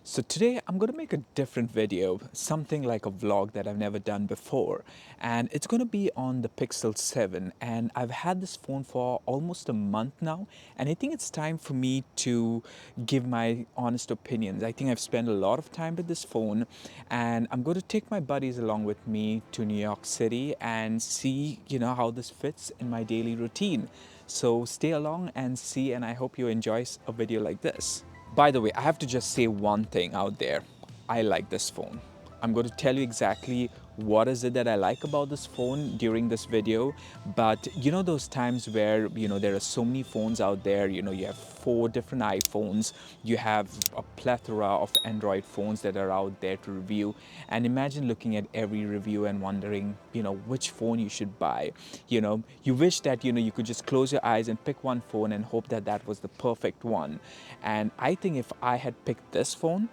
So today I'm going to make a different video, something like a vlog that I've never done before. And it's going to be on the Pixel 7. And I've had this phone for almost a month now. And I think it's time for me to give my honest opinions. I think I've spent a lot of time with this phone. And I'm going to take my buddies along with me to New York City and see, how this fits in my daily routine. So stay along and see, and I hope you enjoy a video like this. By the way, I have to just say one thing out there. I like this phone. I'm going to tell you exactly what is it that I like about this phone during this video. But those times where, there are so many phones out there, you have 4 different iPhones, you have a plethora of Android phones that are out there to review. And imagine looking at every review and wondering, which phone you should buy. You wish that, you could just close your eyes and pick one phone and hope that that was the perfect one. And I think if I had picked this phone,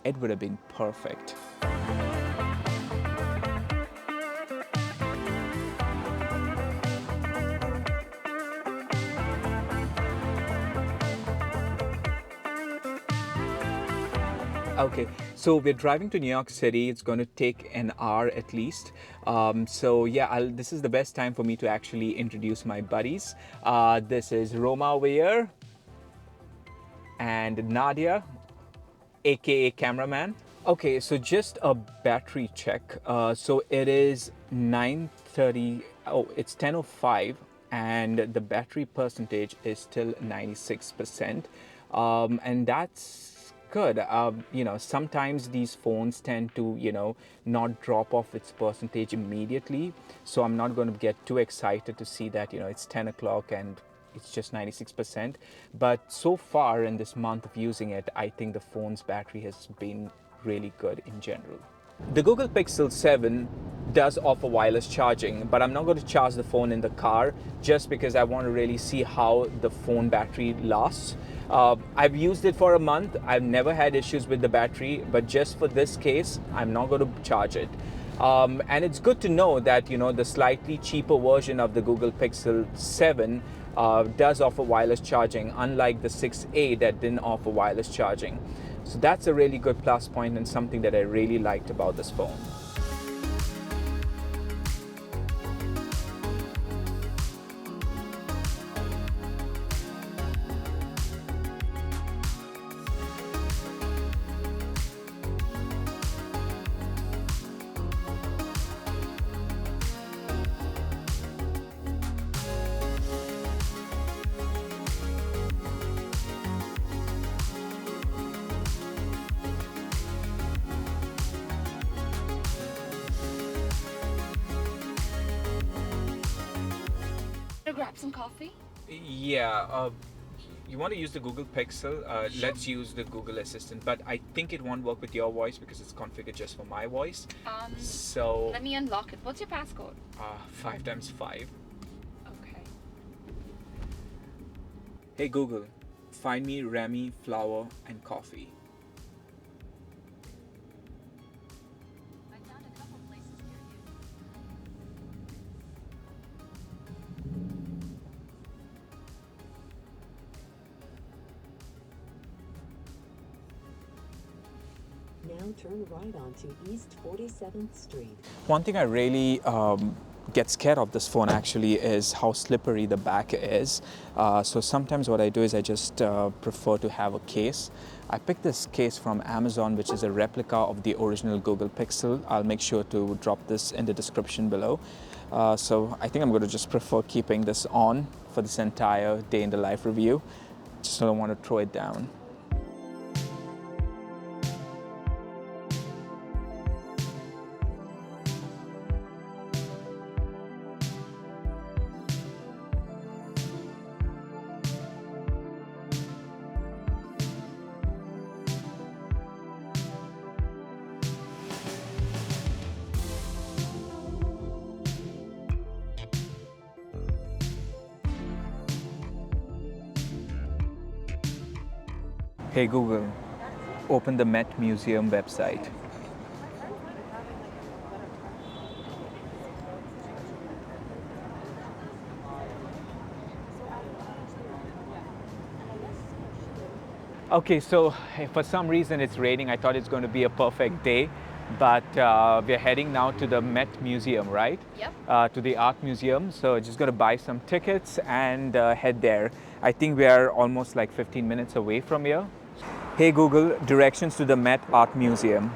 it would have been perfect. Okay, so we're driving to New York City. It's going to take an hour at least. So yeah, this is the best time for me to actually introduce my buddies. This is Roma over here and Nadia, aka cameraman. Okay, so just a battery check. So it is 9:30. Oh, it's 10:05, and the battery percentage is still 96%, and that's good. Sometimes these phones tend to, not drop off its percentage immediately. So I'm not going to get too excited to see that, it's 10 o'clock and it's just 96%. But so far in this month of using it, I think the phone's battery has been really good in general. The Google Pixel 7 does offer wireless charging, but I'm not going to charge the phone in the car just because I want to really see how the phone battery lasts. I've used it for a month. I've never had issues with the battery, but just for this case, I'm not going to charge it. And it's good to know that, the slightly cheaper version of the Google Pixel 7 does offer wireless charging, unlike the 6A that didn't offer wireless charging. So that's a really good plus point and something that I really liked about this phone. Grab some coffee? Yeah, you want to use the Google Pixel? Sure. Let's use the Google Assistant, but I think it won't work with your voice because it's configured just for my voice. So Let me unlock it. What's your passcode? 5 times 5. Okay. Hey Google, find me Remy, flour, and coffee. I found a couple places near you. Now turn right onto East 47th Street. One thing I really get scared of this phone actually is how slippery the back is. So sometimes what I do is I just prefer to have a case. I picked this case from Amazon, which is a replica of the original Google Pixel. I'll make sure to drop this in the description below. So I think I'm going to just prefer keeping this on for this entire day in the life review. Just don't want to throw it down. Hey Google, open the Met Museum website. Okay, so for some reason it's raining. I thought it's going to be a perfect day, but we're heading now to the Met Museum, right? Yep. To the art museum. So just going to buy some tickets and head there. I think we are almost like 15 minutes away from here. Hey Google, directions to the Met Art Museum.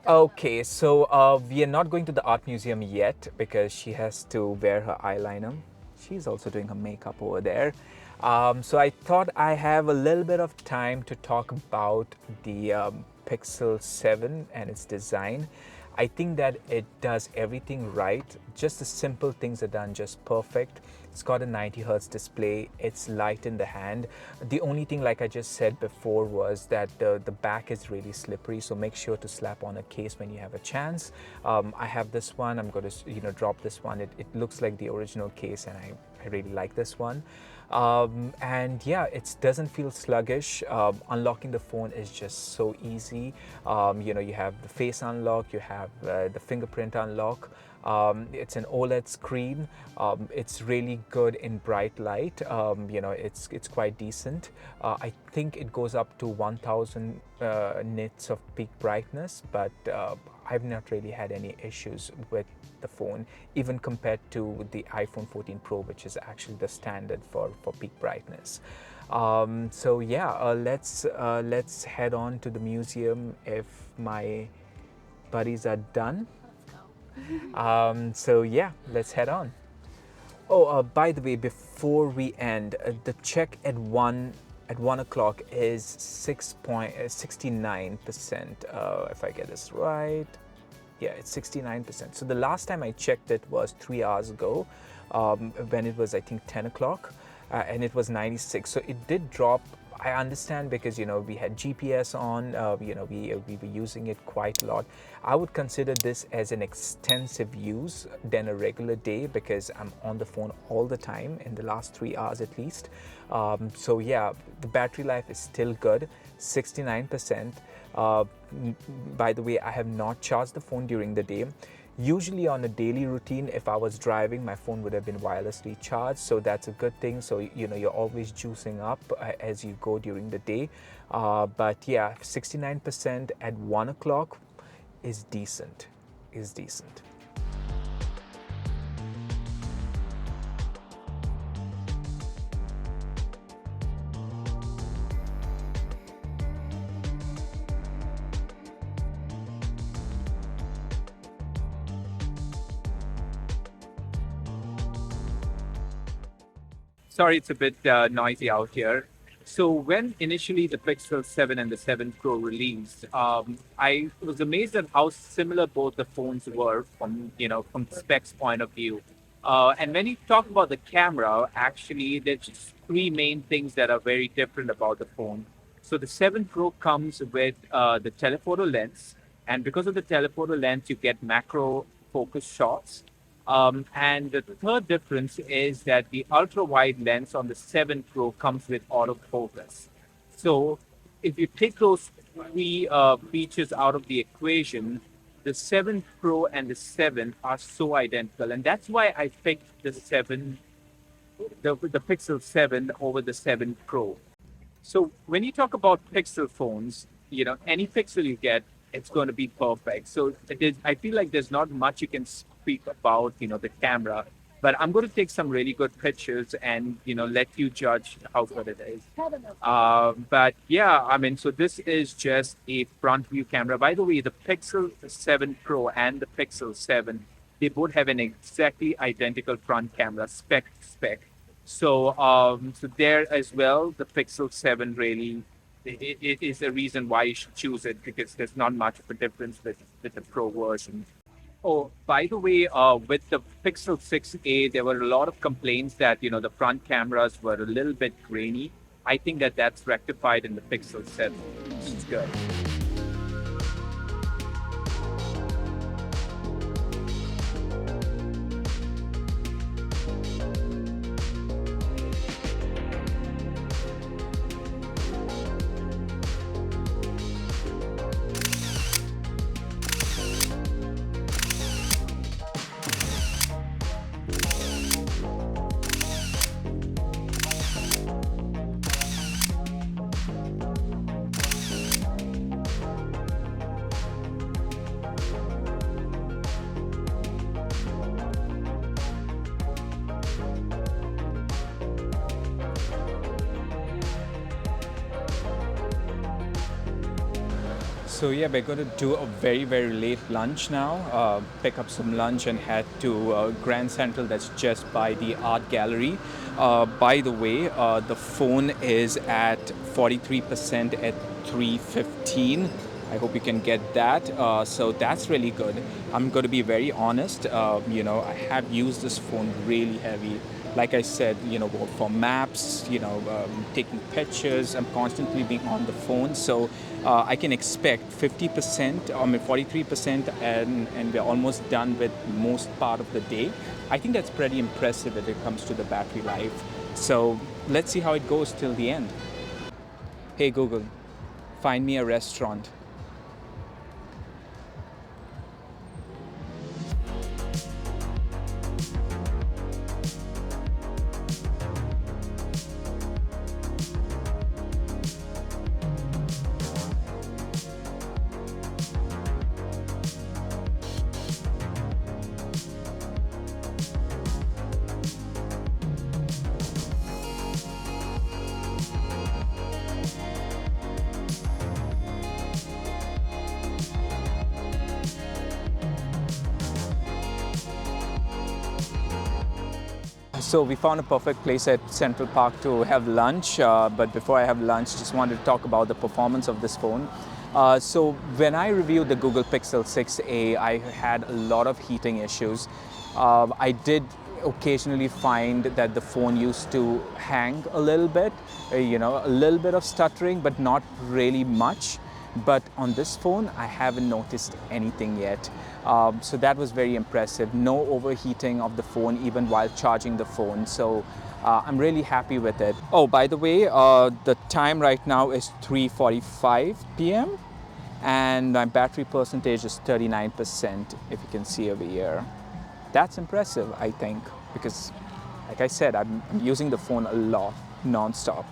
Okay, so we are not going to the art museum yet because she has to wear her eyeliner. She's also doing her makeup over there. So I thought I have a little bit of time to talk about the Pixel 7 and its design. I think that it does everything right. Just the simple things are done just perfect. It's got a 90 hertz display. It's light in the hand. The only thing, like I just said before, was that the back is really slippery. So make sure to slap on a case when you have a chance. I have this one. I'm going to drop this one. It looks like the original case, and I really like this one. And yeah, it doesn't feel sluggish. Unlocking the phone is just so easy. You have the face unlock, you have the fingerprint unlock. It's an OLED screen. It's really good in bright light. It's quite decent. I think it goes up to 1000 nits of peak brightness, but I've not really had any issues with the phone, even compared to the iPhone 14 Pro, which is actually the standard for peak brightness. So yeah, let's head on to the museum if my buddies are done. Let's go. So yeah, let's head on. Oh, by the way, before we end, the check at 1 o'clock is 69%. If I get this right, yeah, it's 69%. So the last time I checked it was 3 hours ago, when it was, I think, 10 o'clock, and it was 96. So it did drop. I understand because we had GPS on, we were using it quite a lot. I would consider this as an extensive use than a regular day because I'm on the phone all the time in the last 3 hours at least. So yeah, the battery life is still good, 69%. By the way, I have not charged the phone during the day. Usually on a daily routine, if I was driving, my phone would have been wirelessly charged, so that's a good thing. So you're always juicing up as you go during the day. But yeah, 69% at 1 o'clock is decent. Is decent. Sorry, it's a bit noisy out here. So when initially the Pixel 7 and the 7 Pro released, I was amazed at how similar both the phones were from specs point of view. And when you talk about the camera, actually, there's just three main things that are very different about the phone. So the 7 Pro comes with the telephoto lens, and because of the telephoto lens, you get macro focus shots. And the third difference is that the ultra wide lens on the 7 Pro comes with autofocus. So if you take those three features out of the equation, the 7 Pro and the 7 are so identical. And that's why I picked the Pixel 7 over the 7 Pro. So when you talk about Pixel phones, any Pixel you get, it's going to be perfect. So I feel like there's not much you can speak about, the camera. But I'm going to take some really good pictures and, let you judge how good it is. But yeah, I mean, so this is just a front view camera. By the way, the Pixel 7 Pro and the Pixel 7, they both have an exactly identical front camera, spec. So there as well, the Pixel 7 really it is a reason why you should choose it because there's not much of a difference with the Pro version. Oh, by the way, with the Pixel 6a, there were a lot of complaints that the front cameras were a little bit grainy. I think that's rectified in the Pixel 7, which is good. So yeah, we're going to do a very, very late lunch now. Pick up some lunch and head to Grand Central. That's just by the art gallery. By the way, the phone is at 43% at 3:15. I hope you can get that. So that's really good. I'm going to be very honest. I have used this phone really heavy. Like I said, for maps, taking pictures. I'm constantly being on the phone. So I can expect 50%, 43%, and we're almost done with most part of the day. I think that's pretty impressive when it comes to the battery life. So let's see how it goes till the end. Hey Google, find me a restaurant. So we found a perfect place at Central Park to have lunch. But before I have lunch, just wanted to talk about the performance of this phone. So when I reviewed the Google Pixel 6a, I had a lot of heating issues. I did occasionally find that the phone used to hang a little bit, a little bit of stuttering, but not really much. But on this phone, I haven't noticed anything yet. So that was very impressive. No overheating of the phone even while charging the phone. So I'm really happy with it. Oh, by the way, the time right now is 3:45 p.m. and my battery percentage is 39%, if you can see over here. That's impressive, I think, because like I said, I'm using the phone a lot, non-stop.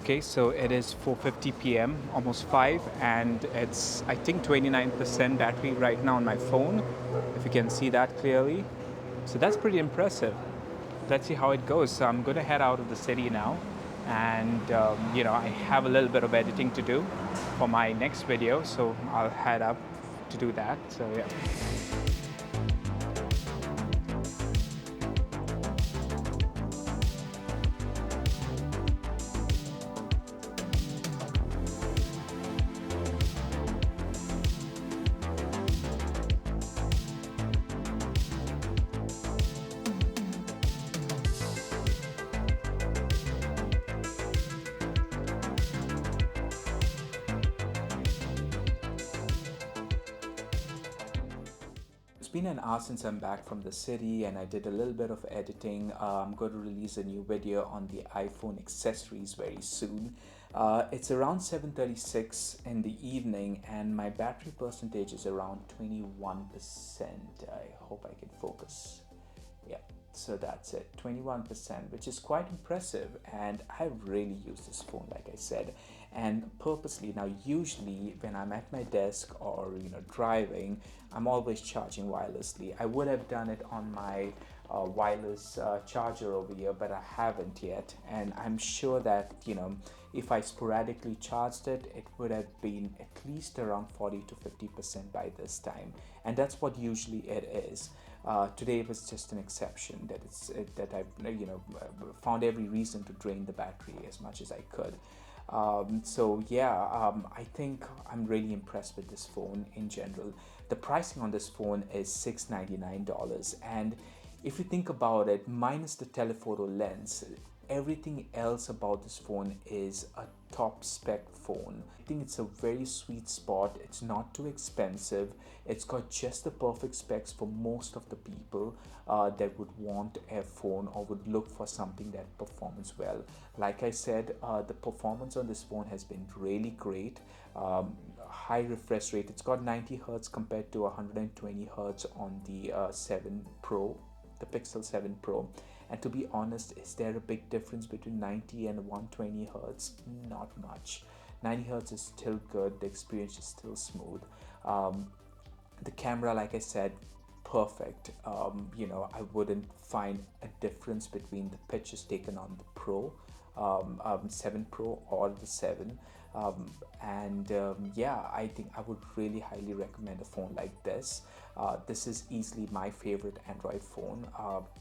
Okay, so it is 4:50 p.m., almost 5, and it's, I think, 29% battery right now on my phone, if you can see that clearly. So that's pretty impressive. Let's see how it goes. So I'm going to head out of the city now, and I have a little bit of editing to do for my next video, so I'll head up to do that. So yeah. It's been an hour since I'm back from the city and I did a little bit of editing. I'm going to release a new video on the iPhone accessories very soon. It's around 7:36 in the evening and my battery percentage is around 21%. I hope I can focus. Yeah, so that's it, 21%, which is quite impressive. And I've really used this phone, like I said, and purposely. Now, usually when I'm at my desk or driving, I'm always charging wirelessly. I would have done it on my wireless charger over here, but I haven't yet. And I'm sure that if I sporadically charged it, it would have been at least around 40 to 50% by this time, and that's what usually it is. Today was just an exception that I've found every reason to drain the battery as much as I could. I think I'm really impressed with this phone in general. The pricing on this phone is $699, and if you think about it, minus the telephoto lens, everything else about this phone is a top spec phone. I think it's a very sweet spot. It's not too expensive. It's got just the perfect specs for most of the people that would want a phone or would look for something that performs well. Like I said, the performance on this phone has been really great. High refresh rate. It's got 90 hertz compared to 120 hertz on the 7 Pro, the Pixel 7 Pro. And to be honest, is there a big difference between 90 and 120 hertz? Not much. 90 hertz is still good, the experience is still smooth. The camera, like I said, perfect. I wouldn't find a difference between the pictures taken on the Pro 7 Pro or the 7. Yeah, I think I would really highly recommend a phone like this. This is easily my favorite Android phone.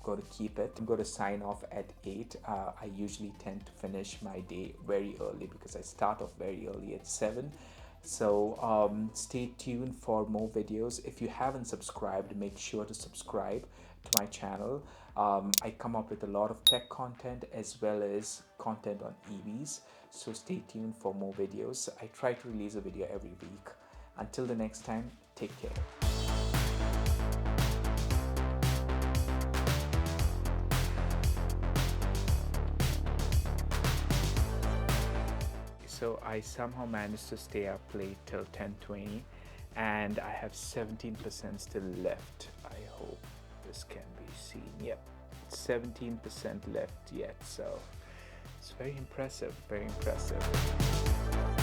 Going to keep it. I'm going to sign off at 8. I usually tend to finish my day very early because I start off very early at 7. So stay tuned for more videos. If you haven't subscribed, make sure to subscribe to my channel. I come up with a lot of tech content as well as content on EVs. So stay tuned for more videos. I try to release a video every week. Until the next time, take care. So I somehow managed to stay up late till 10:20 and I have 17% still left. I hope this can be seen. Yep, 17% left yet, so it's very impressive, very impressive.